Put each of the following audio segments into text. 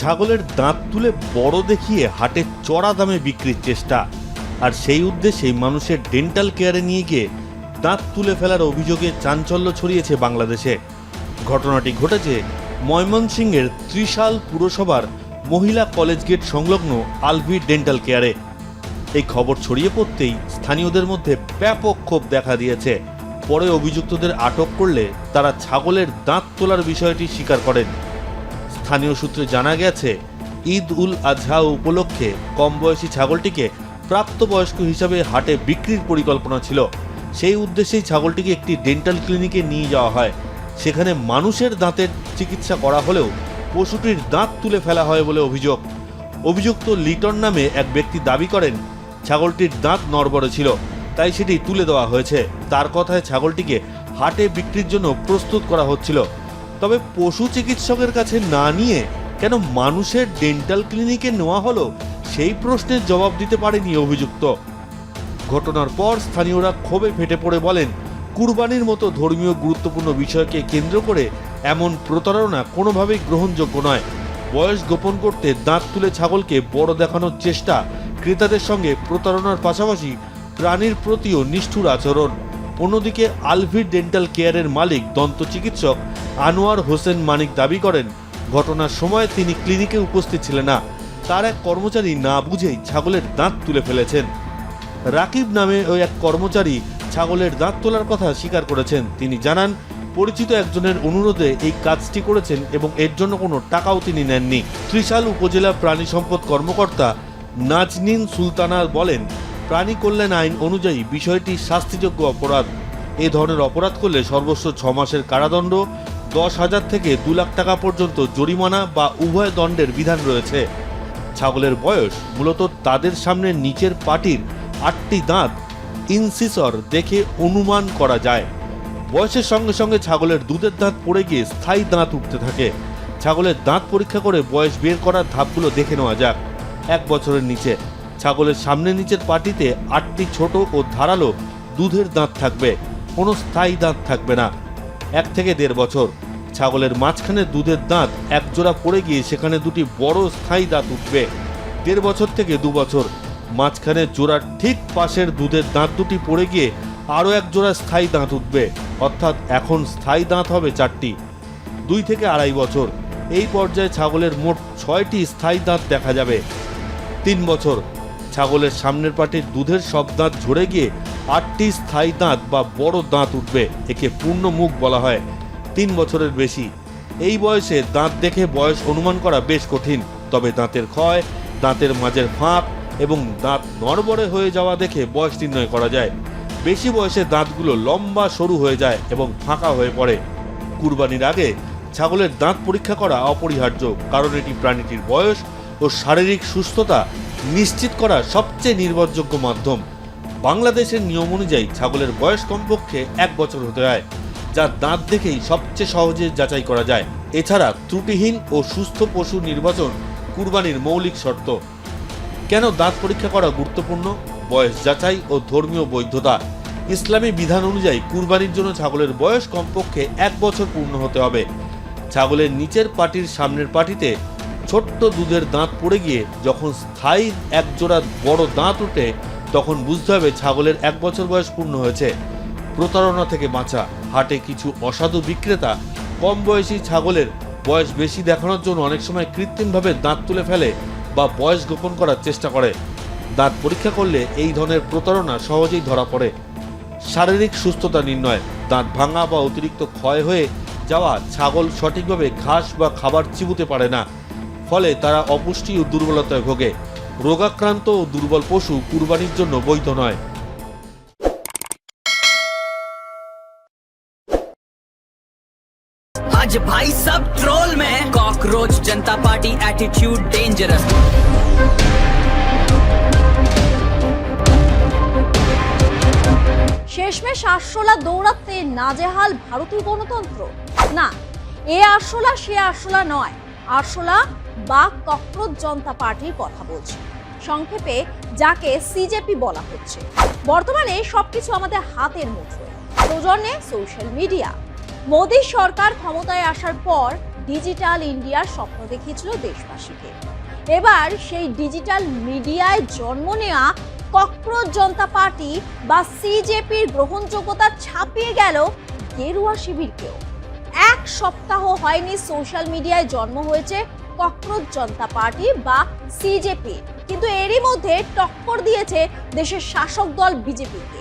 ছাগলের দাঁত তুলে বড় দেখিয়ে হাটে চড়া দামে বিক্রির চেষ্টা, আর সেই উদ্দেশ্যেই মানুষের ডেন্টাল কেয়ারে নিয়ে গিয়ে দাঁত তুলে ফেলার অভিযোগে চাঞ্চল্য ছড়িয়েছে বাংলাদেশে। ঘটনাটি ঘটেছে ময়মনসিংহের ত্রিশাল পুরসভার মহিলা কলেজ গেট সংলগ্ন আলভি ডেন্টাল কেয়ারে। এই খবর ছড়িয়ে পড়তেই স্থানীয়দের মধ্যে ব্যাপক ক্ষোভ দেখা দিয়েছে। পরে অভিযুক্তদের আটক করলে তারা ছাগলের দাঁত তোলার বিষয়টি স্বীকার করেন। স্থানীয় সূত্রে জানা গেছে, ঈদ উল আজহা উপলক্ষে কম বয়সী ছাগলটিকে প্রাপ্তবয়স্ক হিসাবে হাটে বিক্রির পরিকল্পনা ছিল। সেই উদ্দেশ্যেই ছাগলটিকে একটি ডেন্টাল ক্লিনিকে নিয়ে যাওয়া হয়। সেখানে মানুষের দাঁতের চিকিৎসা করা হলেও পশুটির দাঁত তুলে ফেলা হয় বলে অভিযোগ। অভিযুক্ত লিটন নামে এক ব্যক্তি দাবি করেন, ছাগলটির দাঁত নড়বড়ে ছিল, তাই সেটি তুলে দেওয়া হয়েছে। তার কথায় ছাগলটিকে হাটে বিক্রির জন্য প্রস্তুত করা হচ্ছিল। তবে পশু চিকিৎসকের কাছে না নিয়ে কেন মানুষের ডেন্টাল ক্লিনিকে নেওয়া হলো, সেই প্রশ্নের জবাব দিতে পারেনি অভিযুক্ত। ঘটনার পর স্থানীয়রা ক্ষোভে ফেটে পড়ে বলেন, কুরবানির মতো ধর্মীয় গুরুত্বপূর্ণ বিষয়কে কেন্দ্র করে এমন প্রতারণা কোনোভাবেই গ্রহণযোগ্য নয়। বয়স গোপন করতে দাঁত তুলে ছাগলকে বড় দেখানোর চেষ্টা, ক্রেতাদের সঙ্গে প্রতারণার পাশাপাশি প্রাণীর প্রতিও নিষ্ঠুর আচরণ। অন্যদিকে আলভি ডেন্টাল কেয়ারের মালিক দন্ত চিকিৎসক আনোয়ার হোসেন মানিক দাবি করেন, ঘটনার সময় তিনি ক্লিনিকে উপস্থিত ছিলেন না। তার এক কর্মচারী না বুঝেই ছাগলের দাঁত তুলে ফেলেছেন। রাকিব নামে ওই এক কর্মচারী ছাগলের দাঁত তোলার কথা স্বীকার করেছেন। তিনি জানান, পরিচিত একজনের অনুরোধে এই কাজটি করেছেন এবং এর জন্য কোনো টাকাও তিনি নেননি। ত্রিশাল উপজেলা প্রাণী সম্পদ কর্মকর্তা নাজনীন সুলতানা বলেন, প্রাণী কল্যাণ আইন অনুযায়ী বিষয়টি শাস্তিযোগ্য অপরাধ। এ ধরনের অপরাধ করলে সর্বোচ্চ 6 মাসের কারাদণ্ড, 10,000 থেকে 2 লাখ টাকা পর্যন্ত জরিমানা বা উভয় দণ্ডের বিধান রয়েছে। ছাগলের বয়স মূলত তাদের সামনে নিচের পাটির 8টি দাঁত ইনসিসর দেখে অনুমান করা যায়। বয়সের সঙ্গে সঙ্গে ছাগলের দুধের দাঁত পড়ে গিয়ে স্থায়ী দাঁত উঠতে থাকে। ছাগলের দাঁত পরীক্ষা করে বয়স বের করার ধাপগুলো দেখে নেওয়া যাক। 1 বছরের নিচে ছাগলের সামনে নিচের পাটিতে 8টি ছোট ও ধারালো দুধের দাঁত থাকবে, কোনো স্থায়ী দাঁত থাকবে না। 1 থেকে 1.5 বছর ছাগলের মাঝখানে দুধের দাঁত এক জোড়া পড়ে গিয়ে সেখানে 2টি বড় স্থায়ী দাঁত উঠবে। 1.5 বছর থেকে 2 বছর মাঝখানে জোড়ার ঠিক পাশের দুধের দাঁত 2টি পড়ে গিয়ে আরও 1 জোড়া স্থায়ী দাঁত উঠবে, অর্থাৎ এখন স্থায়ী দাঁত হবে 4টি। 2 থেকে 2.5 বছর এই পর্যায়ে ছাগলের মোট 6টি স্থায়ী দাঁত দেখা যাবে। 3 বছর ছাগলের সামনের পাটির দুধের সব দাঁত ঝরে গিয়ে 8টি স্থায়ী দাঁত বা বড় দাঁত উঠবে, একে পূর্ণ মুখ বলা হয়। 3 বছরের বেশি এই বয়সে দাঁত দেখে বয়স অনুমান করা বেশ কঠিন। তবে দাঁতের ক্ষয়, দাঁতের মাঝের ফাঁক এবং দাঁত নড়বড়ে হয়ে যাওয়া দেখে বয়স নির্ণয় করা যায়। বেশি বয়সে দাঁতগুলো লম্বা সরু হয়ে যায় এবং ফাঁকা হয়ে পড়ে। কুরবানির আগে ছাগলের দাঁত পরীক্ষা করা অপরিহার্য, কারণ এটি প্রাণীটির বয়স ও শারীরিক সুস্থতা নিশ্চিত করা সবচেয়ে নির্ভরযোগ্য মাধ্যম। বাংলাদেশের নিয়ম অনুযায়ী ছাগলের বয়স কমপক্ষে 1 বছর হতে হয়, যা দাঁত দেখেই সবচেয়ে সহজে যাচাই করা যায়। এছাড়া ত্রুটিহীন ও সুস্থ পশু নির্বাচন কুরবানির মৌলিক শর্ত। কেন দাঁত পরীক্ষা করা গুরুত্বপূর্ণ? বয়স যাচাই ও ধর্মীয় বৈধতা। ইসলামী বিধান অনুযায়ী কুরবানির জন্য ছাগলের বয়স কমপক্ষে 1 বছর পূর্ণ হতে হবে। ছাগলের নিচের পাটির সামনের পাটিতে ছোট্ট দুধের দাঁত পড়ে গিয়ে যখন স্থায়ী 1 জোড়া বড় দাঁত ওঠে, তখন বুঝতে হবে ছাগলের 1 বছর বয়স পূর্ণ হয়েছে। প্রতারণা থেকে বাঁচা। হাটে কিছু অসাধু বিক্রেতা কম বয়সী ছাগলের বয়স বেশি দেখানোর জন্য অনেক সময় কৃত্রিমভাবে দাঁত তুলে ফেলে বা বয়স গোপন করার চেষ্টা করে। দাঁত পরীক্ষা করলে এই ধরনের প্রতারণা সহজেই ধরা পড়ে। শারীরিক সুস্থতা নির্ণয়। দাঁত ভাঙা বা অতিরিক্ত ক্ষয় হয়ে যাওয়া ছাগল সঠিকভাবে ঘাস বা খাবার চিবুতে পারে না, ফলে তারা অপুষ্টি ও দুর্বলতায় ভোগে। রোগাক্রান্ত ও দুর্বল পশু কুরবানির জন্য বৈধ নয়। आज भाई सब ट्रोल में कॉकरोच जनता पार्टी एटीट्यूड डेंजरस। শেষমেশ আরশোলা দৌড়াতে নাজেহাল ভারতীয় গণতন্ত্র। না, এ আরশোলা সে আরশোলা নয়। আরশোলা বা ককরোচ জনতা পার্টির কথা বলছে, সংক্ষেপে যাকে সিজেপি বলা হচ্ছে। বর্তমানে সবকিছু আমাদের হাতের মুঠোয়, সৌজন্যে সোশ্যাল মিডিয়া। মোদী সরকার ক্ষমতায় আসার পর ডিজিটাল ইন্ডিয়ার স্বপ্ন দেখিয়েছিল দেশবাসীকে। এবার সেই ডিজিটাল মিডিয়ায় জন্ম নেওয়া ককরোচ জনতা পার্টি বা সিজেপির গ্রহণযোগ্যতা ছাপিয়ে গেল গেরুয়া শিবিরকেও। এক সপ্তাহ হয়নি সোশ্যাল মিডিয়ায় জন্ম হয়েছে ককরোচ জনতা পার্টি বা সিজেপি, কিন্তু এরই মধ্যে টক্কর দিয়েছে দেশের শাসক দল বিজেপিকে।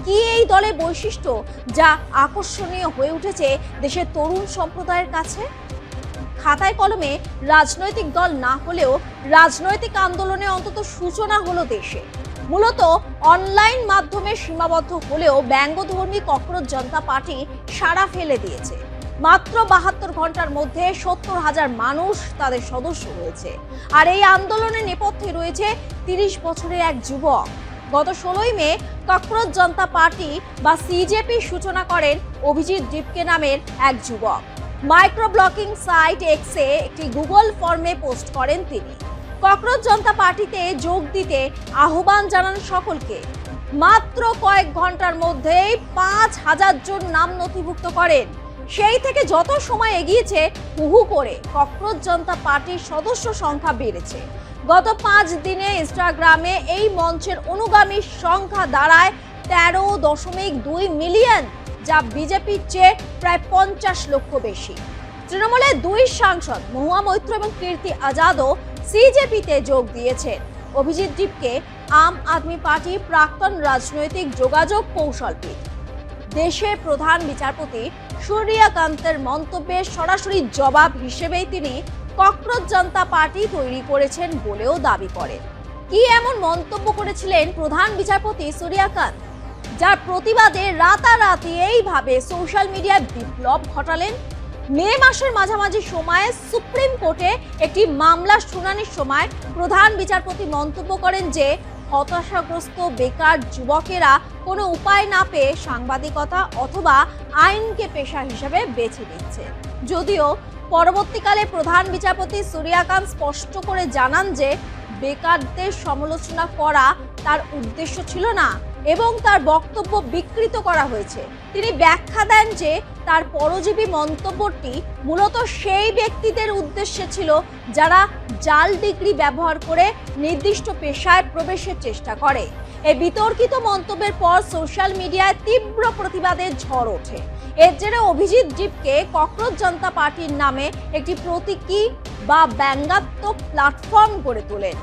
কি এই দলের বৈশিষ্ট্য যা আকর্ষণীয় হয়ে উঠেছে দেশের তরুণ সম্প্রদায়ের কাছে? খাতায় কলমে রাজনৈতিক দল না হলেও রাজনৈতিক আন্দোলনে অন্তত সূচনা হলো দেশে। মূলত অনলাইন মাধ্যমে সীমাবদ্ধ হলেও ব্যঙ্গধর্মী ককরোচ জনতা পার্টি সাড়া ফেলে দিয়েছে। মাত্র 72 ঘন্টার মধ্যে 70,000 মানুষ তাদের সদস্য হয়েছে। আর এই আন্দোলনের নেপথ্যে রয়েছে 30 বছরের এক যুবক। গত 16ই মে ককরোচ জনতা পার্টি বা সিজেপি সূচনা করেন অভিজিৎ ডিপকে নামের এক যুবক। মাইক্রো ব্লগিং সাইট এক্সে একটি গুগল ফর্মে পোস্ট করেন তিনি। ককরোচ জনতা পার্টিতে যোগ দিতে আহ্বান জানান সকলকে। মাত্র কয়েক ঘন্টার মধ্যেই 5,000 জন নাম নথিভুক্ত করেন। সেই থেকে যত সময় এগিয়েছে হুহু করে ককরোচ জনতা পার্টির সদস্য সংখ্যা বেড়েছে। গত 5 দিনে ইনস্টাগ্রামে এই মঞ্চের অনুগামীর সংখ্যা দাঁড়ায় 13.2 মিলিয়ন, যা বিজেপির চেয়ে প্রায় 50 লক্ষ বেশি। তৃণমূলের 2 সাংসদ মহুয়া মৈত্র এবং কীর্তি আজাদও সিজেপিতে যোগ দিয়েছেন। অভিজিৎ ডিপকে আম আদমি পার্টি প্রাক্তন রাজনৈতিক যোগাযোগ কৌশলবিদ। দেশের প্রধান বিচারপতি সূর্যকান্তের মন্তব্যের সরাসরি জবাব হিসেবেই তিনি ককরোচ জনতা পার্টি তৈরি করেছেন বলেও দাবি করেন। কি এমন মন্তব্য করেছিলেন প্রধান বিচারপতি সূর্যকান্ত, যার প্রতিবাদে রাতারাতি এইভাবে সোশ্যাল মিডিয়ায় বিপ্লব ঘটালেন? মে মাসের মাঝামাঝি সময়ে সুপ্রিম কোর্টে একটি মামলা শুনানির সময় প্রধান বিচারপতি মন্তব্য করেন যে হতাশাগ্রস্ত বেকার যুবকেরা কোনো উপায় না পেয়ে সাংবাদিকতা অথবা আইনকে পেশা হিসেবে বেছে নিচ্ছে। যদিও পরবর্তীকালে প্রধান বিচারপতি সূর্যকান্ত স্পষ্ট করে জানান যে বেকারদের সমালোচনা করা তার উদ্দেশ্য ছিল না এবং তার বক্তব্য বিকৃত করা হয়েছে। তিনি ব্যাখ্যা দেন যে তার পরজীবী মন্তব্যটি মূলত সেই ব্যক্তিদের উদ্দেশ্যে ছিল যারা জাল ডিগ্রি ব্যবহার করে নির্দিষ্ট পেশায় প্রবেশের চেষ্টা করে। এই বিতর্কিত মন্তব্যের পর সোশ্যাল মিডিয়ায় তীব্র প্রতিবাদের ঝড় ওঠে। এর জেরে অভিজিৎ ডিপকে ককরোচ জনতা পার্টির নামে একটি প্রতীকী বা ব্যঙ্গাত্মক প্ল্যাটফর্ম গড়ে তোলেন।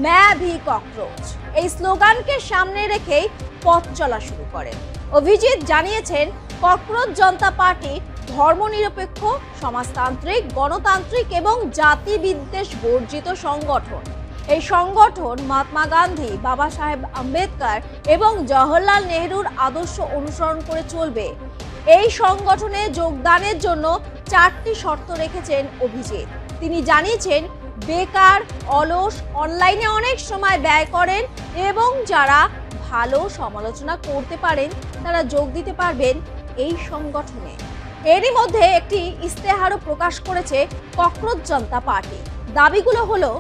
मैं भी ককরোচ এই স্লোগানকে সামনে রেখেই পথ চলা শুরু করেন। অভিজিৎ জানিয়েছেন ককরোচ জনতা পার্টি ধর্মনিরপেক্ষ, সমাজতান্ত্রিক, গণতান্ত্রিক এবং জাতি বিদ্বেষ বর্জিত সংগঠন। এই সংগঠন মহাত্মা গান্ধী, বাবা সাহেব আম্বেদকর এবং জওহরলাল নেহরুর আদর্শ অনুসরণ করে চলবে। এই সংগঠনে যোগদানের জন্য 4টি শর্ত রেখেছেন অভিজিৎ। তিনি জানিয়েছেন বেকার, অলস, অনলাইনে অনেক সময় ব্যয় করেন এবং যারা ভালো সমালোচনা করতে পারেন তারা যোগ দিতে পারবেন এই সংগঠনে। এরই মধ্যে একটি ইস্তেহারও প্রকাশ করেছে ককরোচ জনতা পার্টি। দাবিগুলো হলো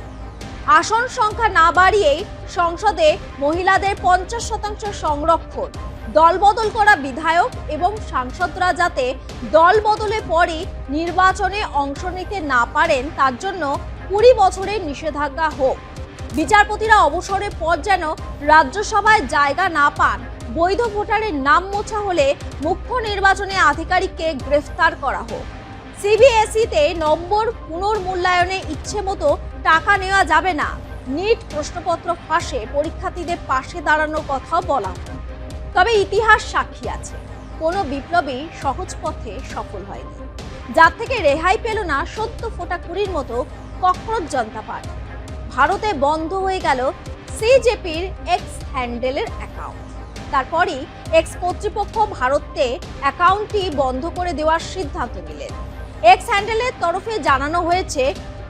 আসন সংখ্যা না বাড়িয়েই সংসদে মহিলাদের 50% সংরক্ষণ, দলবদল করা বিধায়ক এবং সাংসদরা যাতে দল বদলে পরই নির্বাচনে অংশ নিতে না পারেন তার জন্য 20 বছরের নিষেধাজ্ঞা হোক, বিচারপতিরা অবসরের পর যেন রাজ্যসভায় জায়গা না পান, বৈধ ভোটারের নাম মোছা হলে মুখ্য নির্বাচনী আধিকারিককে গ্রেফতার করা হোক, সিবিএসইতে নম্বর পুনর্মূল্যায়নে ইচ্ছে মতো টাকা নেওয়া যাবে না, নিট প্রশ্নপত্র ফাঁসে পরীক্ষার্থীদের পাশে দাঁড়ানোর কথাও বলা। তবে ইতিহাস সাক্ষী আছে, কোনো বিপ্লবী সহজ পথে সফল হয়নি। যার থেকে রেহাই পেল না সদ্য ফোটা কুড়ির মতো ককরোচ জনতা পার্টি। ভারতে বন্ধ হয়ে গেল সিজেপির এক্স হ্যান্ডেলের অ্যাকাউন্ট। তারপরই এক্স কর্তৃপক্ষ ভারতে অ্যাকাউন্টটি বন্ধ করে দেওয়ার সিদ্ধান্ত নিলেন। এক্স হ্যান্ডেলের তরফে জানানো হয়েছে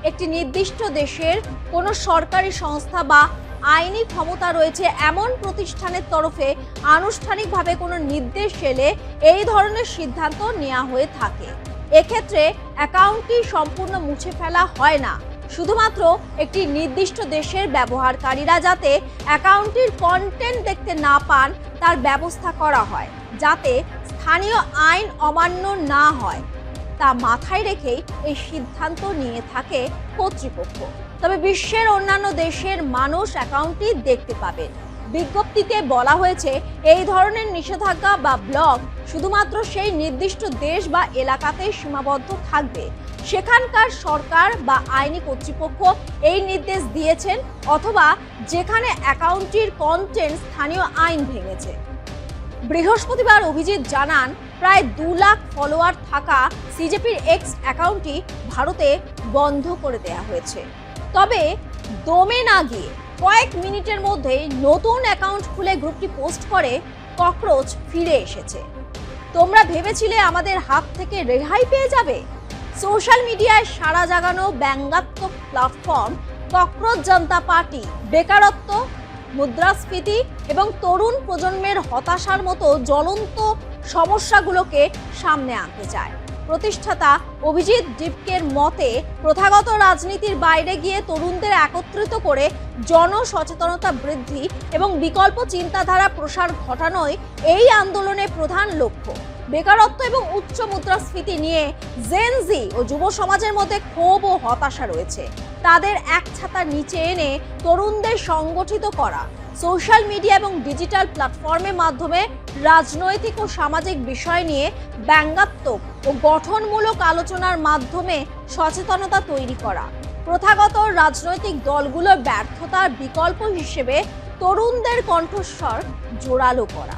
একটি নির্দিষ্ট দেশের কোনো সরকারি সংস্থা বা আইনি ক্ষমতা রয়েছে এমন প্রতিষ্ঠানের তরফে আনুষ্ঠানিকভাবে কোনো নির্দেশ এলে এই ধরনের সিদ্ধান্ত নেওয়া হয়ে থাকে। এক্ষেত্রে অ্যাকাউন্টটি সম্পূর্ণ মুছে ফেলা হয় না, শুধুমাত্র একটি নির্দিষ্ট দেশের ব্যবহারকারীরা যাতে অ্যাকাউন্টটির কন্টেন্ট দেখতে না পান তার ব্যবস্থা করা হয়, যাতে স্থানীয় আইন অমান্য না হয়। তা মাথায় রেখেই এই সিদ্ধান্ত নিয়ে থাকে কর্তৃপক্ষ। তবে বিশ্বের অন্যান্য দেশের মানুষ অ্যাকাউন্টটি দেখতে পাবেন। বিজ্ঞপ্তিতে বলা হয়েছে এই ধরনের নিষেধাজ্ঞা বা ব্লক শুধুমাত্র সেই নির্দিষ্ট দেশ বা এলাকাতেই সীমাবদ্ধ থাকবে সেখানকার সরকার বা আইনি কর্তৃপক্ষ এই নির্দেশ দিয়েছেন, অথবা যেখানে অ্যাকাউন্টটির কন্টেন্ট স্থানীয় আইন ভেঙেছে। বৃহস্পতিবার অভিজিৎ জানান, প্রায় 2 লাখ ফলোয়ার থাকা সিজেপির এক্স অ্যাকাউন্টটি ভারতে বন্ধ করে দেওয়া হয়েছে। তবে দমে না গিয়ে কয়েক মিনিটের মধ্যেই নতুন অ্যাকাউন্ট খুলে গ্রুপটি পোস্ট করে ককরোচ ফিরে এসেছে। তোমরা ভেবেছিলে আমাদের হাত থেকে রেহাই পেয়ে যাবে? সোশ্যাল মিডিয়ায় সাড়া জাগানো ব্যঙ্গাত্মক প্ল্যাটফর্ম ককরোচ জনতা পার্টি বেকারত্ব, মুদ্রাস্ফীতি এবং তরুণ প্রজন্মের হতাশার মতো জ্বলন্ত সমস্যাগুলোকে সামনে আনতে চায়। প্রতিষ্ঠাতা অভিজিৎ ডিপকের মতে, প্রথাগত রাজনীতির বাইরে গিয়ে তরুণদের একত্রিত করে জনসচেতনতা বৃদ্ধি এবং বিকল্প চিন্তাধারা প্রসার ঘটানোই এই আন্দোলনের প্রধান লক্ষ্য। বেকারত্ব এবং উচ্চ মুদ্রাস্ফীতি নিয়ে জেন জি ও যুব সমাজের মধ্যে ক্ষোভ ও হতাশা রয়েছে। তাদের এক ছাতার নিচে এনে তরুণদের সংগঠিত করা, সোশ্যাল মিডিয়া এবং ডিজিটাল প্ল্যাটফর্মের মাধ্যমে রাজনৈতিক ও সামাজিক বিষয় নিয়ে ব্যঙ্গাত্মক ও গঠনমূলক আলোচনার মাধ্যমে সচেতনতা তৈরি করা, প্রথাগত রাজনৈতিক দলগুলোর ব্যর্থতার বিকল্প হিসেবে তরুণদের কণ্ঠস্বর জোরালো করা।